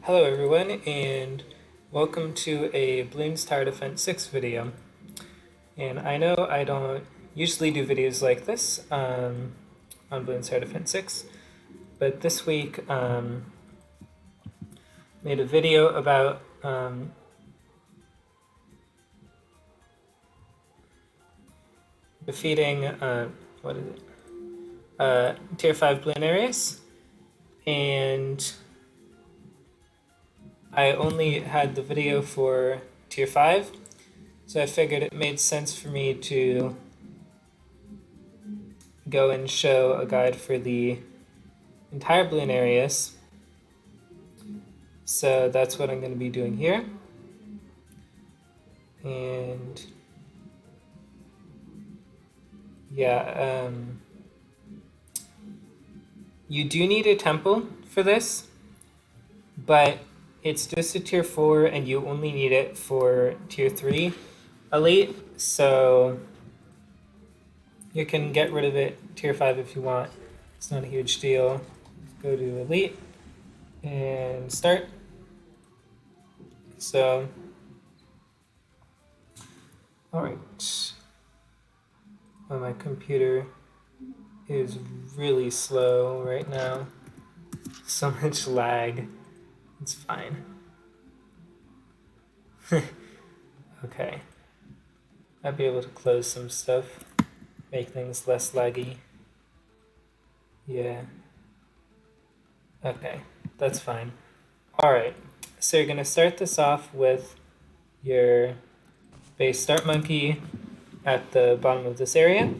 Hello everyone, and welcome to a Bloons Tower Defense 6 video. And I know I don't usually do videos like this on Bloons Tower Defense 6, but this week made a video about defeating, Tier 5 Bloonarius, and I only had the video for Tier 5, so I figured it made sense for me to go and show a guide for the entire Bloonarius. So that's what I'm going to be doing here. And yeah, you do need a temple for this, but it's just a tier 4 and you only need it for tier 3 elite, so you can get rid of it tier 5 if you want. It's not a huge deal. Go to elite and start. So, alright. Oh, my computer is really slow right now. So much lag. It's fine. Okay. I'll be able to close some stuff, make things less laggy. Yeah. Okay, that's fine. Alright, so you're going to start this off with your base start monkey at the bottom of this area.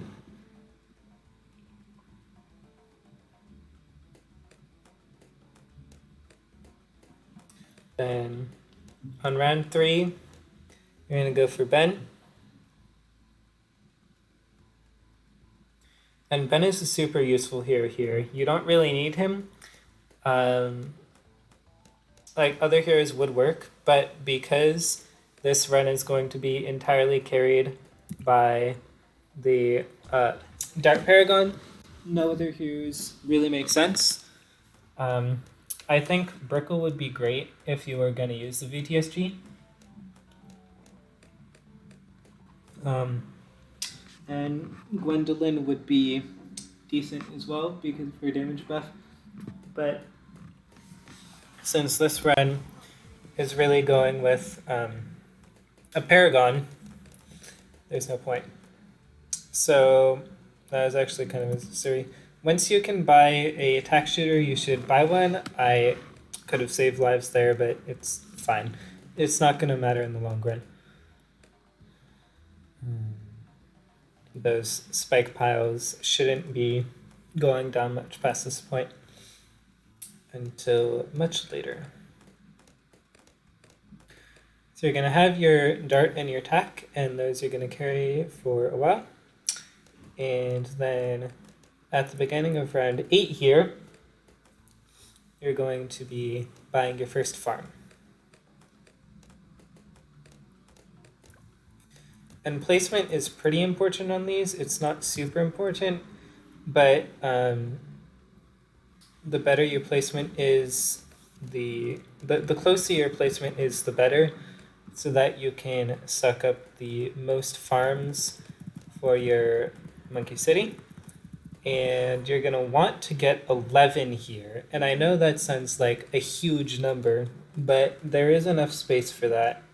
Then on round 3, you're going to go for Ben. And Ben is a super useful hero here. You don't really need him. Like other heroes would work, but because this run is going to be entirely carried by the Dark Paragon, no other heroes really make sense. I think Brickle would be great if you were going to use the VTSG. And Gwendolyn would be decent as well because of her damage buff. But since this run is really going with a Paragon, there's no point. So that was actually kind of necessary. Once you can buy a attack shooter, you should buy one. I could have saved lives there, but it's fine. It's not going to matter in the long run. Those spike piles shouldn't be going down much past this point until much later. So you're going to have your dart and your tack, and those you're going to carry for a while. And then at the beginning of round 8 here, you're going to be buying your first farm. And placement is pretty important on these. It's not super important, but the better your placement is, the closer your placement is, the better, so that you can suck up the most farms for your Monkey City. And you're going to want to get 11 here. And I know that sounds like a huge number, but there is enough space for that.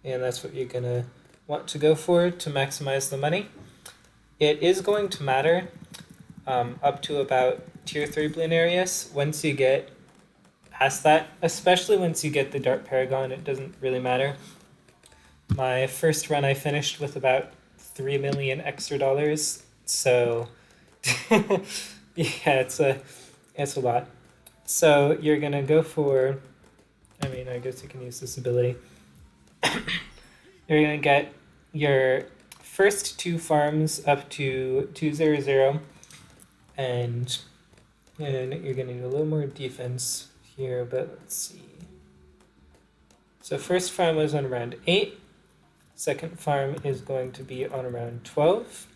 And that's what you're going to want to go for to maximize the money. It is going to matter up to about tier 3 Bloonarius. Once you get past that, especially once you get the Dark Paragon, it doesn't really matter. My first run I finished with about 3 million extra dollars, so yeah, it's a lot. So you're gonna go for, I mean, I guess you can use this ability. You're going to get your first 2 farms up to 200, and you're going to need a little more defense here, but let's see. So first farm was on round 8. Second farm is going to be on around 12.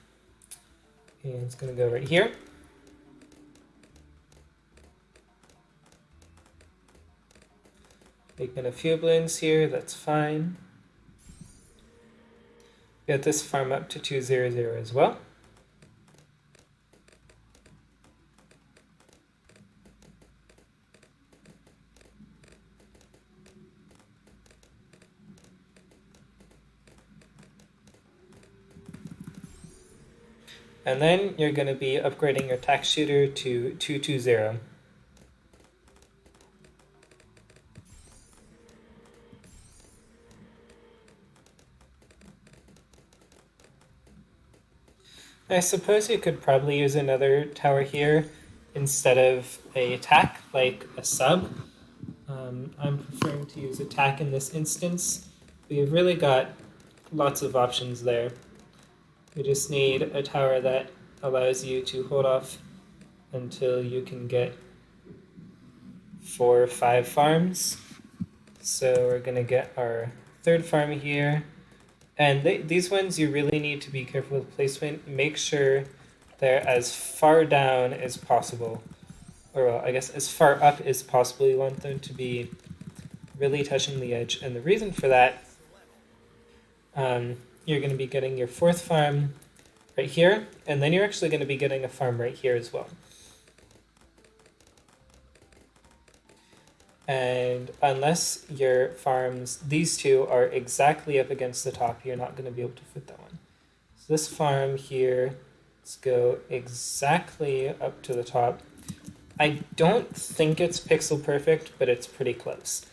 And it's going to go right here. Making a few balloons here, that's fine. Get this farm up to 200 as well. And then you're going to be upgrading your tack shooter to 220. I suppose you could probably use another tower here instead of a tack, like a sub. I'm preferring to use a tack in this instance. We've really got lots of options there. We just need a tower that allows you to hold off until you can get 4 or 5 farms. So we're going to get our 3rd farm here. And these ones you really need to be careful with placement. Make sure they're as far down as possible. Or well, I guess as far up as possible. You want them to be really touching the edge. And the reason for that, you're going to be getting your 4th farm right here, and then you're actually going to be getting a farm right here as well. And unless your farms, these two are exactly up against the top, you're not going to be able to fit that one. So this farm here, let's go exactly up to the top. I don't think it's pixel perfect, but it's pretty close.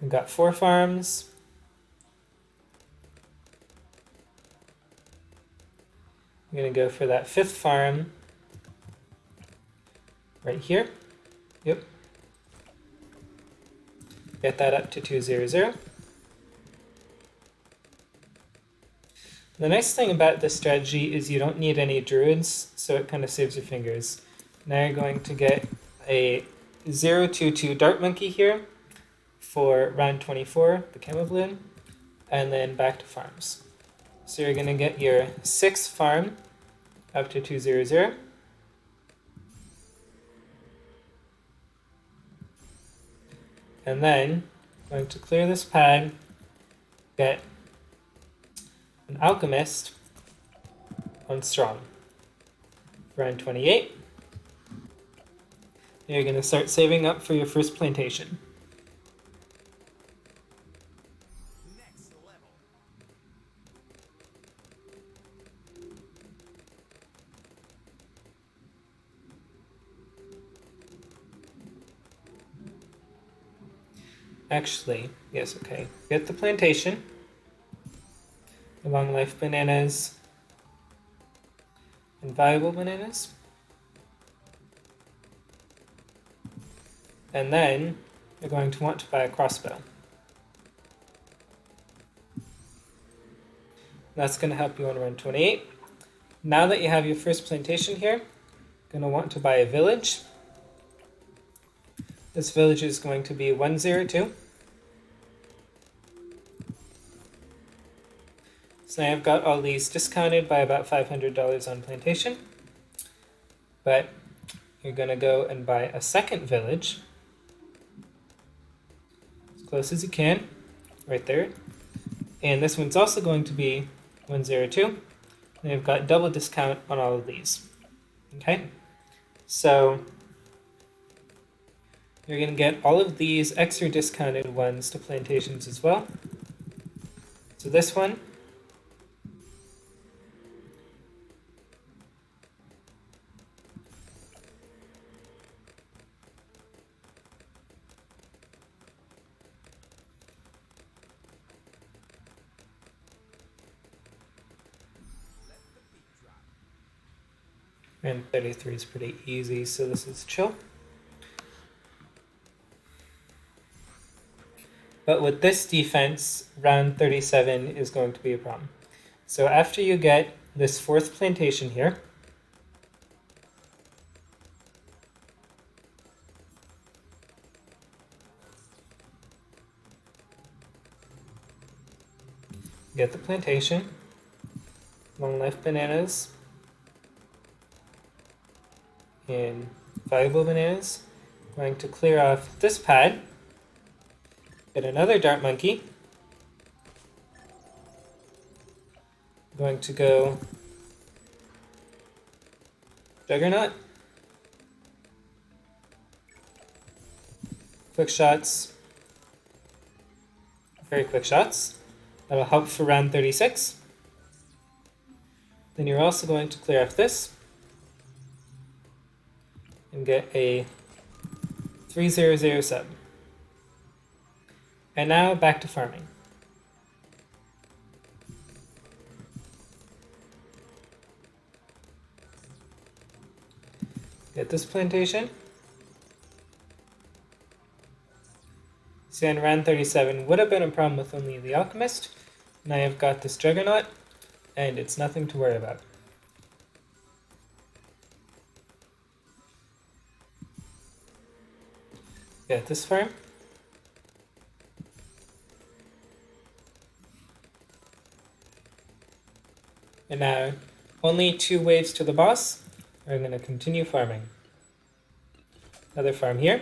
We've got 4 farms. I'm going to go for that 5th farm right here. Yep. Get that up to 200. The nice thing about this strategy is you don't need any druids, so it kind of saves your fingers. Now you're going to get a 022 dart monkey here for round 24, the camo balloon, and then back to farms. So you're going to get your 6th farm up to 200. And then going to clear this pad, get an alchemist on strong. Round 28. You're going to start saving up for your first plantation. Actually, yes, okay. Get the plantation. The long life bananas. And valuable bananas. And then you're going to want to buy a crossbow. That's going to help you on round 28. Now that you have your first plantation here, you're going to want to buy a village. This village is going to be 102. So now I've got all these discounted by about $500 on plantation. But you're going to go and buy a second village. As close as you can. Right there. And this one's also going to be 102. And you've got double discount on all of these. Okay? So you're going to get all of these extra discounted ones to plantations as well. So this one, and 33 is pretty easy, so this is chill. But with this defense, round 37 is going to be a problem. So after you get this 4th plantation here, get the plantation, long life bananas, and valuable bananas, Going to clear off this pad. Get another dart monkey. Going to go Juggernaut. Quick shots. Very quick shots. That'll help for round 36. Then you're also going to clear off this and get a 300 sub. And now back to farming. Get this plantation. See, on round 37 would have been a problem with only the Alchemist. Now I've got this Juggernaut, and it's nothing to worry about. Get this farm. And now, only 2 waves to the boss. We're going to continue farming. Another farm here.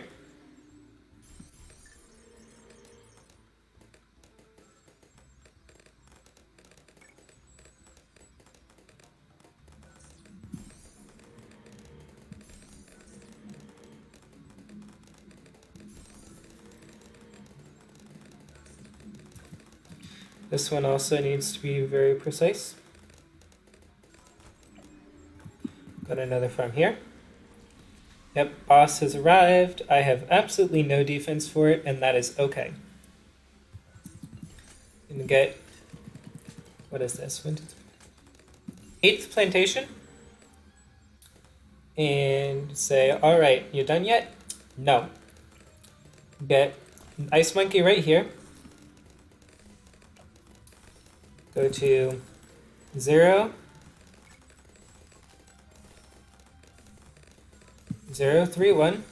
This one also needs to be very precise. Got another farm here. Yep, boss has arrived. I have absolutely no defense for it, and that is okay. I'm gonna get, what is this? 1, 2, 3. 8th plantation. And say, all right, you done yet? No. Get an ice monkey right here. Go to 0, 0, 3, 1.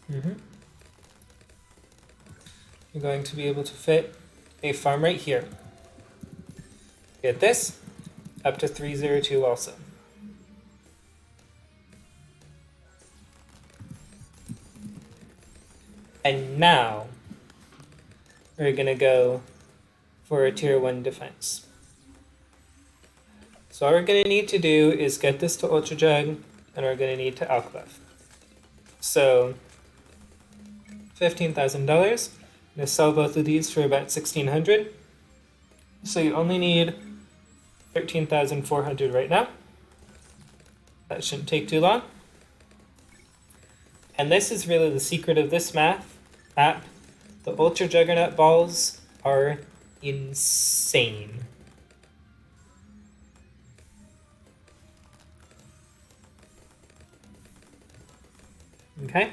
You're going to be able to fit a farm right here. Get this, up to 302 also. And now, we're going to go for a tier 1 defense. So all we're going to need to do is get this to Ultra Jug, and we're going to need to Alch buff. So $15,000. I'm going to sell both of these for about $1,600. So you only need 13,400 right now. That shouldn't take too long. And this is really the secret of this map. The Ultra Juggernaut balls are insane. Okay,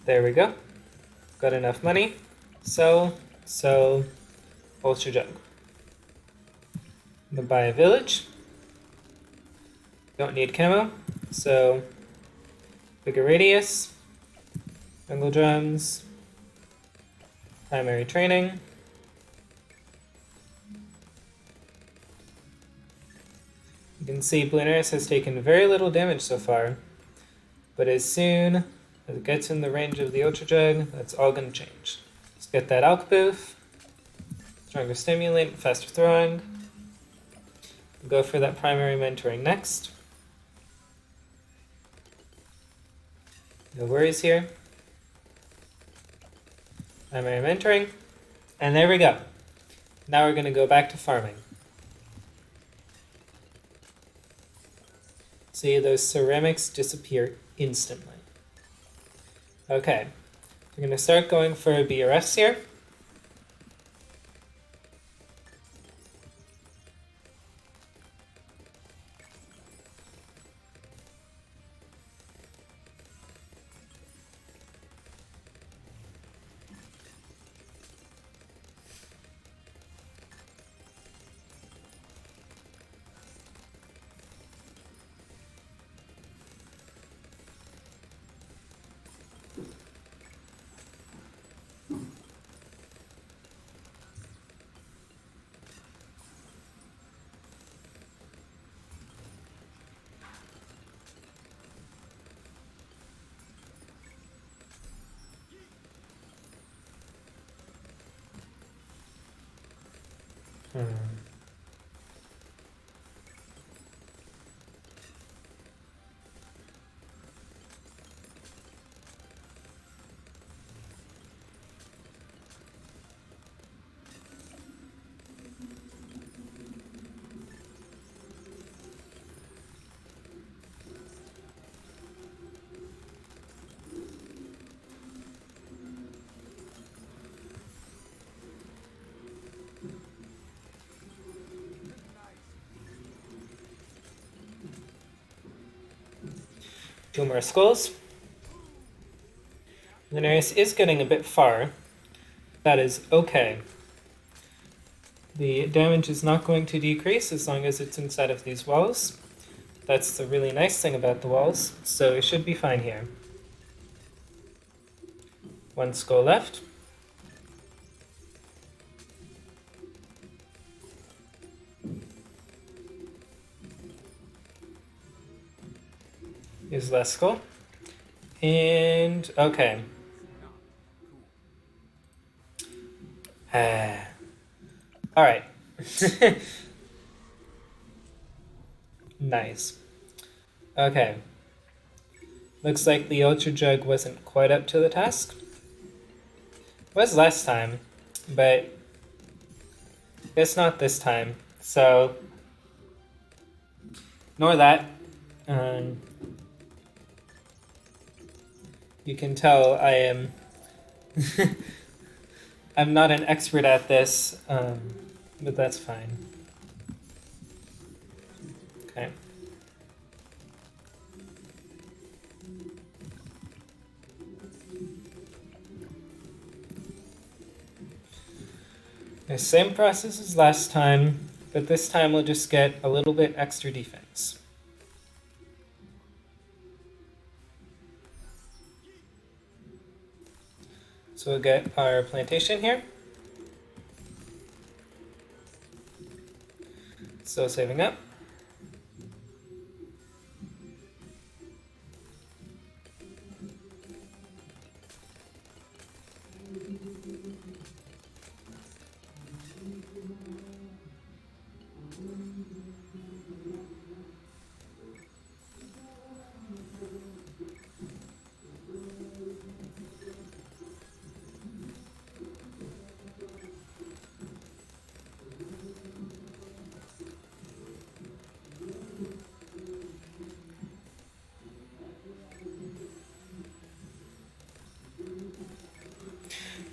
there we go. Got enough money. So, Ultra Jug. I'm gonna buy a village. Don't need camo, so bigger radius, jungle drums, primary training. You can see Bloonarius has taken very little damage so far, but as soon as it gets in the range of the Ultra Jug, that's all going to change. Let's get that Alch boof, stronger stimulant, faster throwing. We'll go for that primary mentoring next. No worries here. Primary mentoring. And there we go. Now we're going to go back to farming. See, those ceramics disappear instantly. Okay, we're going to start going for BRFs here. Two more skulls. Bloonarius is getting a bit far. That is okay. The damage is not going to decrease as long as it's inside of these walls. That's the really nice thing about the walls, so it should be fine here. One skull left. Here's last skull. And okay. All right. Nice. Okay. Looks like the Ultra Jug wasn't quite up to the task. Was last time, but it's not this time. So ignore that. You can tell I am I'm not an expert at this, but that's fine. Okay. The same process as last time, but this time we'll just get a little bit extra defense. So we'll get our plantation here. Still saving up.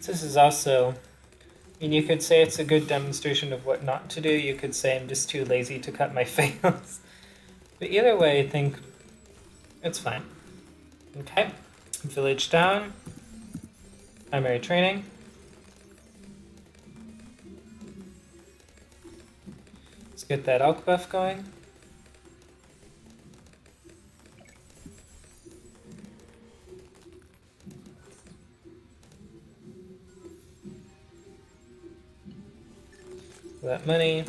This is also, I mean, you could say it's a good demonstration of what not to do. You could say I'm just too lazy to cut my fails. But either way, I think it's fine. Okay, village down, primary training. Let's get that alch buff going. That money.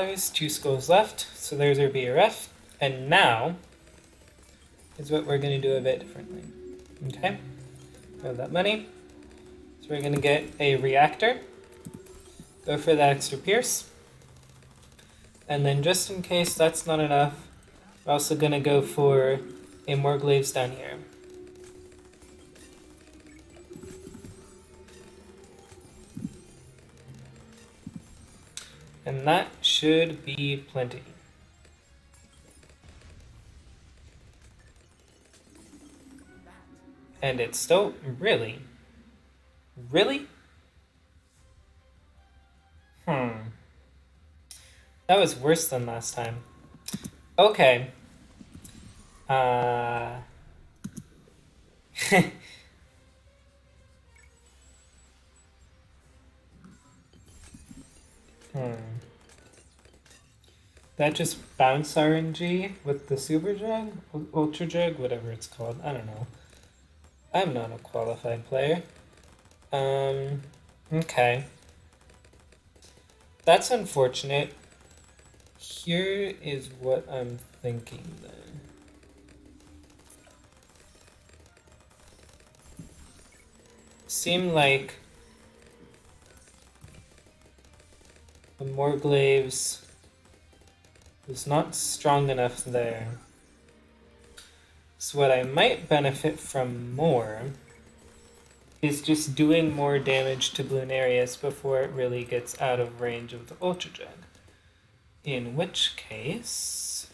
optimize, 2 skulls left, so there's our BRF. And now is what we're going to do a bit differently. Okay, we have that money. So we're going to get a reactor, go for that extra pierce, and then just in case that's not enough, we're also going to go for a more glaives down here. And that should be plenty. And it's still really? That was worse than last time. Okay. That just bounce RNG with the super jug? Ultra jug? Whatever it's called. I don't know. I'm not a qualified player. Okay. That's unfortunate. Here is what I'm thinking then. Seem like the more glaives was not strong enough there. So what I might benefit from more is just doing more damage to Bloonarius before it really gets out of range of the Ultra Jug. In which case...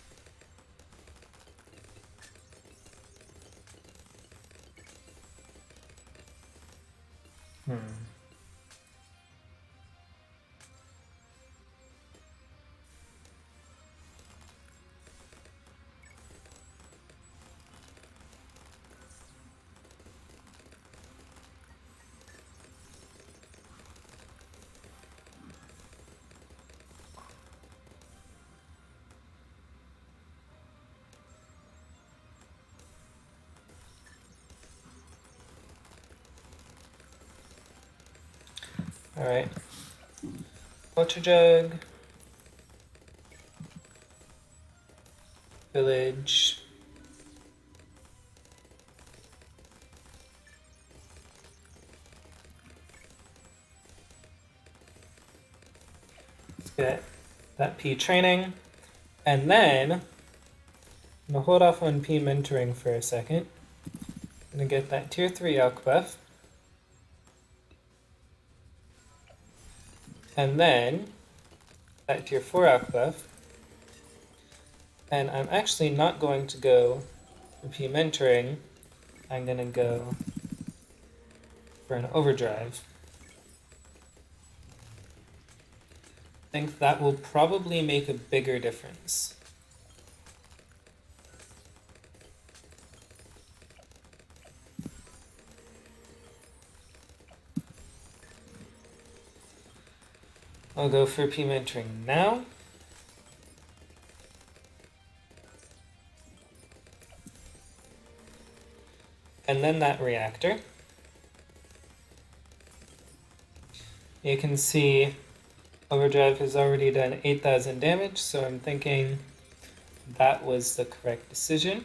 Alright. Ultra Jug. Village. Let's get that P training. And then, I'm going to hold off on P mentoring for a second. I'm going to get that tier 3 alch buff. And then, that tier 4 alch buff. And I'm actually not going to go for P mentoring. I'm going to go for an overdrive. I think that will probably make a bigger difference. I'll go for P mentoring now. And then that reactor. You can see overdrive has already done 8,000 damage, so I'm thinking that was the correct decision.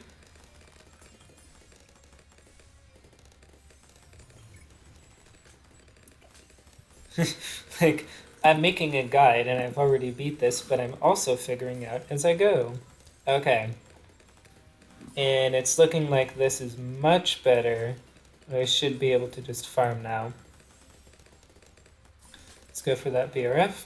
Like, I'm making a guide and I've already beat this, but I'm also figuring out as I go. Okay. And it's looking like this is much better. I should be able to just farm now. Let's go for that BRF.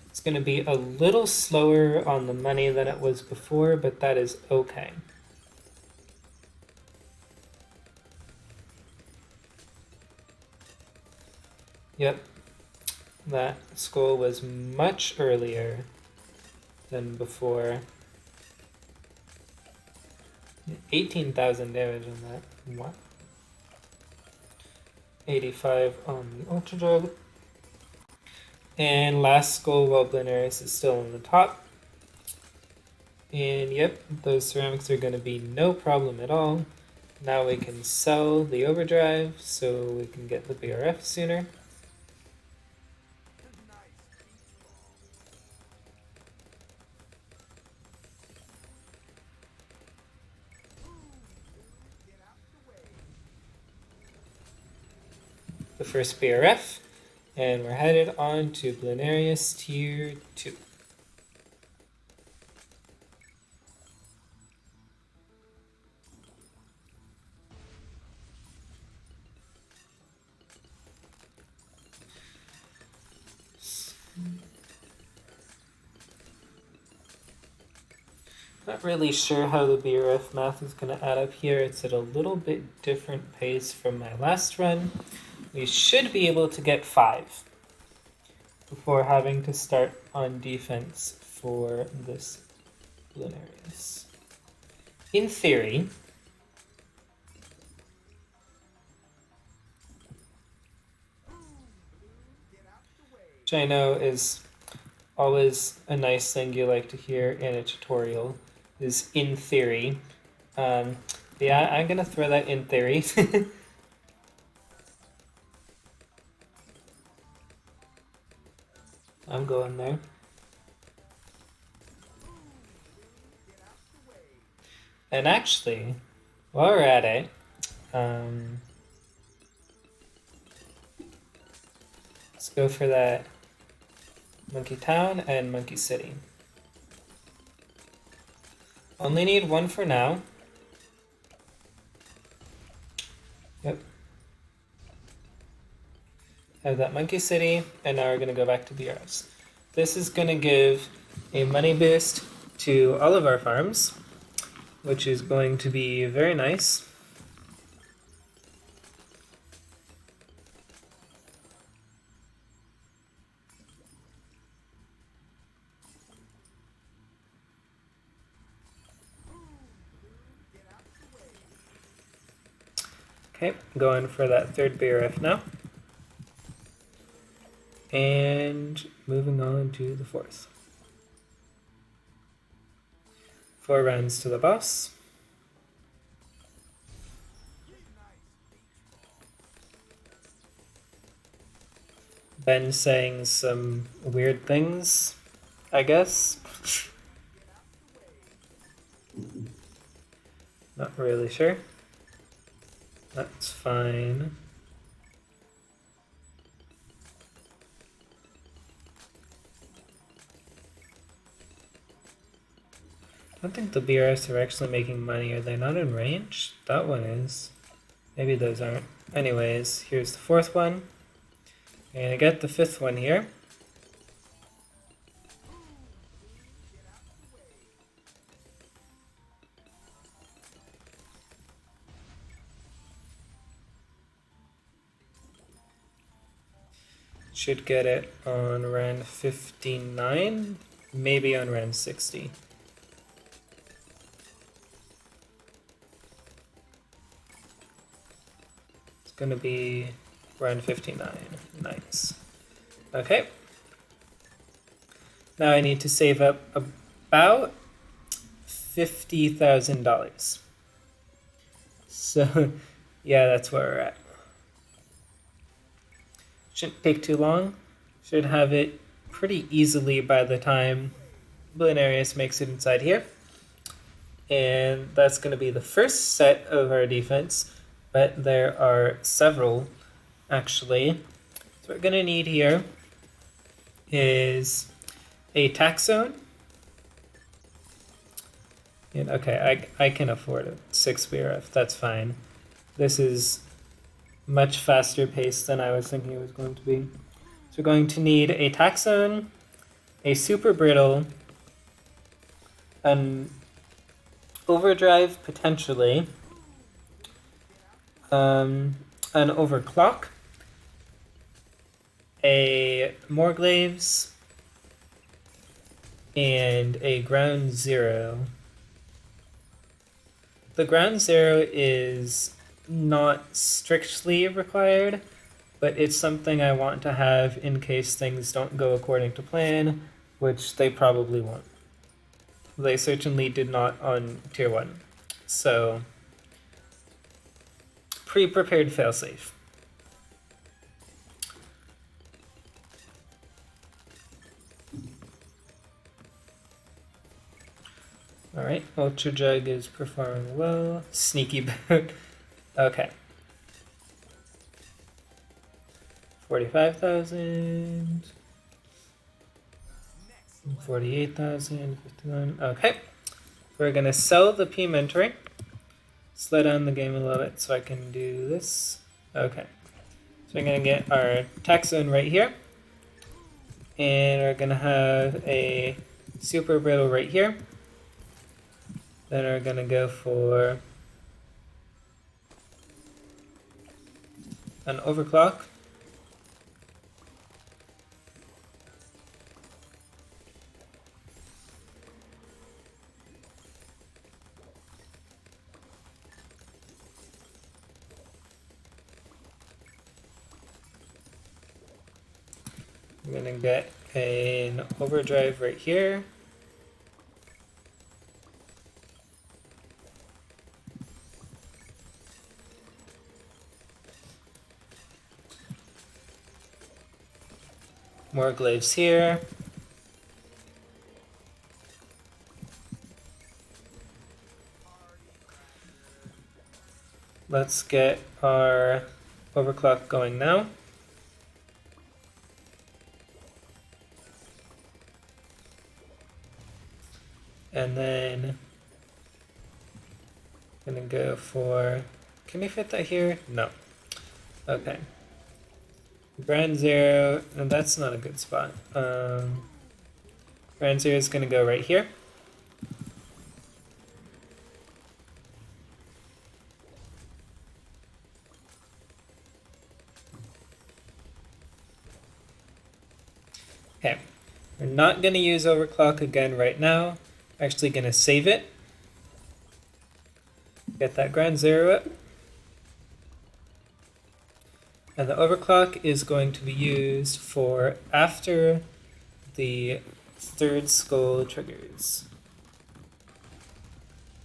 It's going to be a little slower on the money than it was before, but that is okay. Yep, that skull was much earlier than before. 18,000 damage on that. What? 85 on the Ultra Jug. And last skull while Bloonarius is still on the top. And yep, those ceramics are going to be no problem at all. Now we can sell the overdrive so we can get the BRF sooner. the first BRF, and we're headed on to Bloonarius Tier 2. Not really sure how the BRF math is going to add up here. It's at a little bit different pace from my last run. We should be able to get 5 before having to start on defense for this Bloonarius. In theory, which I know is always a nice thing you like to hear in a tutorial, is in theory. Yeah, I'm gonna throw that in theory. I'm going there. And actually, while we're at it, let's go for that Monkey Town and Monkey City. Only need 1 for now. Yep. Have that Monkey City, and now we're going to go back to BRFs. This is going to give a money boost to all of our farms, which is going to be very nice. Okay, going for that 3rd BRF now. And moving on to the 4th. 4 rounds to the boss. Ben saying some weird things, I guess. Not really sure. That's fine. I don't think the BRS are actually making money. Are they not in range? That one is. Maybe those aren't. Anyways, here's the 4th one. And I get the 5th one here. Should get it on round 59, maybe on round 60. It's gonna be round 59, nice. Okay. Now I need to save up about $50,000. So yeah, that's where we're at. Shouldn't take too long. Should have it pretty easily by the time Bloonarius makes it inside here. And that's going to be the first set of our defense, but there are several actually. So what we're going to need here is a tax zone. And okay, I can afford it. 6 BRF, that's fine. This is much faster pace than I was thinking it was going to be. So we're going to need a tax zone, a super brittle, an overdrive potentially, an overclock, a Morglaves, and a ground 0. The ground 0 is not strictly required, but it's something I want to have in case things don't go according to plan, which they probably won't. They certainly did not on Tier 1. So, pre-prepared failsafe. Alright, Ultra Jug is performing well. Sneaky Boot. Okay. 45,000. 48,000. 51. Okay. We're going to sell the P mentoring. Slow down the game a little bit so I can do this. Okay. So we're going to get our tax zone right here. And we're going to have a super brittle right here. Then we're going to go for an overclock. I'm going to get an overdrive right here. More glaives here. Let's get our overclock going now. And then I'm gonna go for, can we fit that here? No. Okay. Ground zero, and that's not a good spot. Ground zero is gonna go right here. Okay, we're not gonna use overclock again right now. Actually gonna save it. Get that ground zero up. And the overclock is going to be used for after the third skull triggers.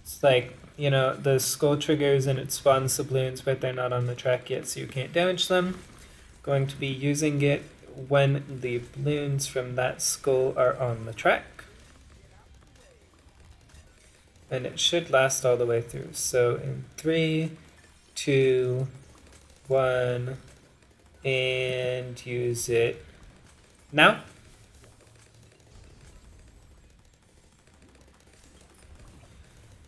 It's like, you know, the skull triggers and it spawns the balloons, but they're not on the track yet, so you can't damage them. Going to be using it when the balloons from that skull are on the track. And it should last all the way through. So in 3, 2, 1, and use it now.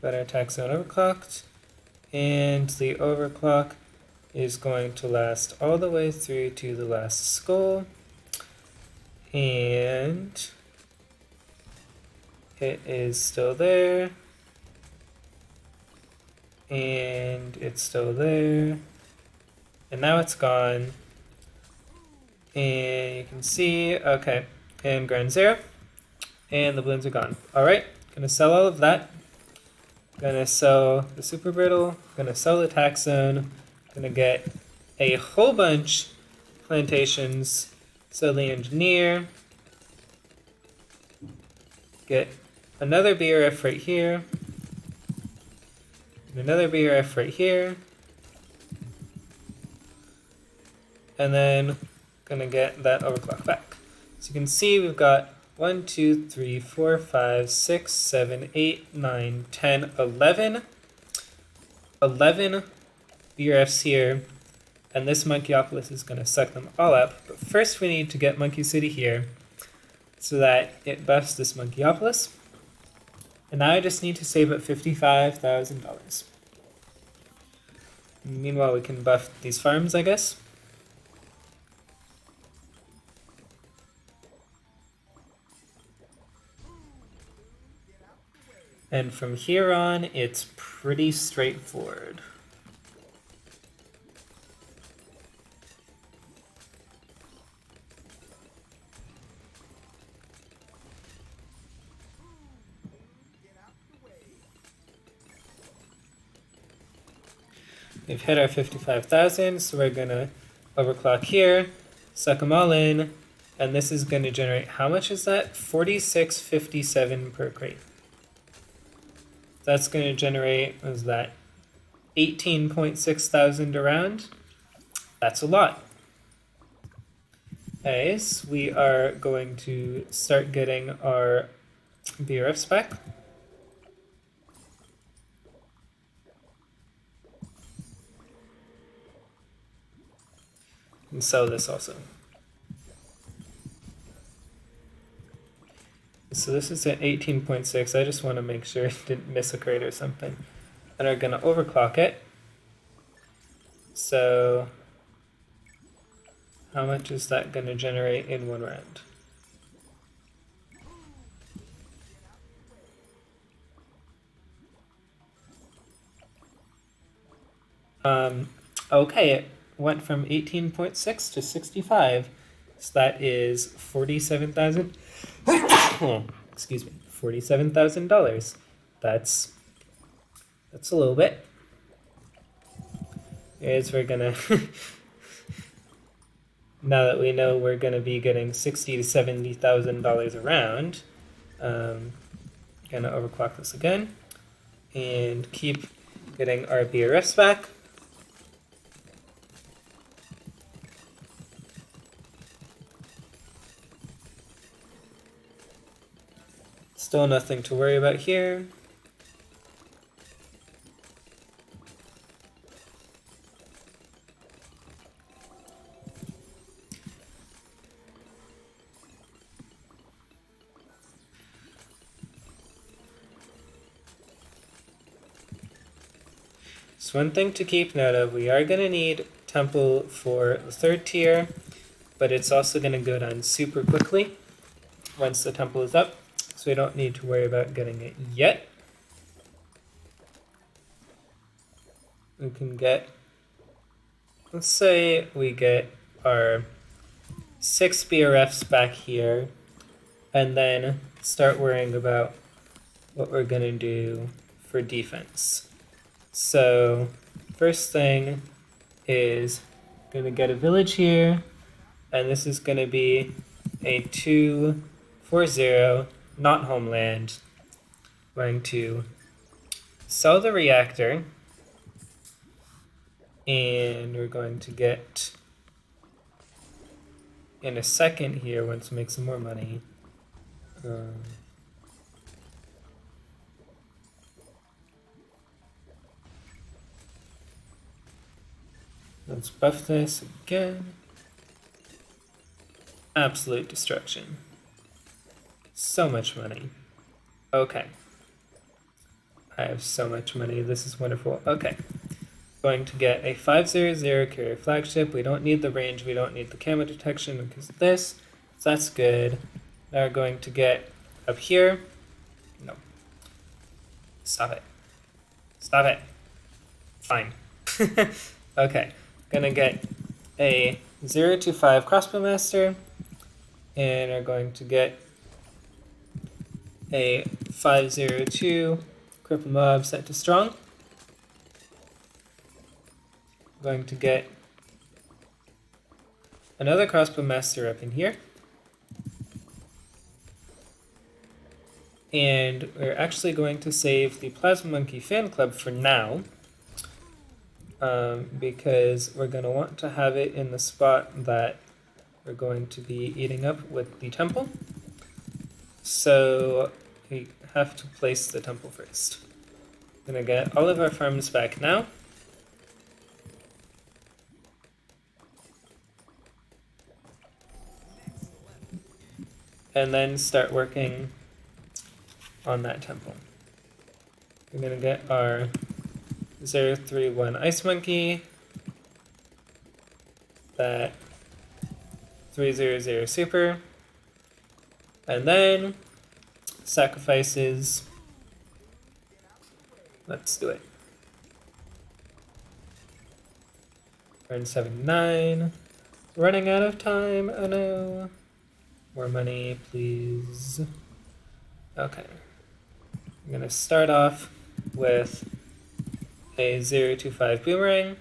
Got our tax zone overclocked, and the overclock is going to last all the way through to the last skull, and it is still there. And it's still there, and now it's gone, and you can see, okay, and ground zero, and the balloons are gone. All right, gonna sell all of that, gonna sell the super brittle, gonna sell the tax zone, gonna get a whole bunch plantations, sell the engineer, get another BRF right here, another BRF right here, and then gonna get that overclock back. So you can see we've got 1, 2, 3, 4, 5, 6, 7, 8, 9, 10, 11 BRFs here, and this Monkeyopolis is gonna suck them all up. But first we need to get Monkey City here so that it buffs this Monkeyopolis. And now I just need to save up $55,000. Meanwhile, we can buff these farms, I guess. And from here on, it's pretty straightforward. We've hit our 55,000, so we're gonna overclock here, suck them all in, and this is gonna generate, how much is that? 46.57 per crate. That's gonna generate, what is that? 18.6 thousand around. That's a lot. Anyways, we are going to start getting our BRFs back. And sell this also. so this is at 18.6. I just want to make sure it didn't miss a crate or something. And we're going to overclock it. So how much is that going to generate in one round? Okay, it went from 18.6 to 65. So that is 47,000. Excuse me, $47,000. That's a little bit. Is we're gonna now that we know we're gonna be getting $60,000 to $70,000 a round, gonna overclock this again and keep getting our BRFs back. Still nothing to worry about here. So one thing to keep note of, we are going to need temple for the third tier, but it's also going to go down super quickly once the temple is up, so we don't need to worry about getting it yet. We can get, let's say we get our 6 BRFs back here, and then start worrying about what we're going to do for defense. So first thing is going to get a village here, and this is going to be a 240, not homeland. Going to sell the reactor, and we're going to get in a second here once we make some more money. Let's buff this again. Absolute destruction. So much money. Okay. I have so much money. This is wonderful. Okay. Going to get a 500 carrier flagship. We don't need the range. We don't need the camo detection because of this. So that's good. Now we're going to get up here. No. Stop it. Stop it. Fine. Okay. Gonna get a 025 crossbow master, and are going to get a 502 cripple mob set to strong. Going to get another crossbow master up in here, and we're actually going to save the Plasma Monkey fan club for now. Because we're going to want to have it in the spot that we're going to be eating up with the temple. So we have to place the temple first. We're going to get all of our farms back now. And then start working on that temple. We're going to get our 031 Ice Monkey, that 300 Super, and then sacrifices. Let's do it. Turn 79. Running out of time. Oh no. More money, please. Okay. I'm going to start off with a 025 boomerang.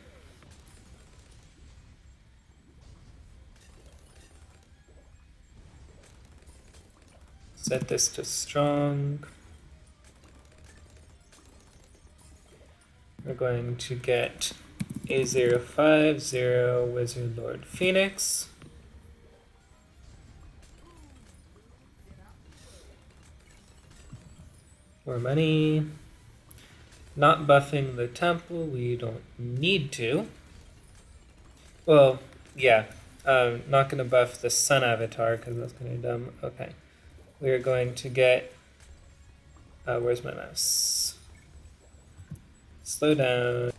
Set this to strong. We're going to get a 050 Wizard Lord Phoenix. More money. Not buffing the temple, we don't need to. Well, yeah, not going to buff the sun avatar because that's kind of dumb. Okay. we're going to get, where's my mouse? Slow down.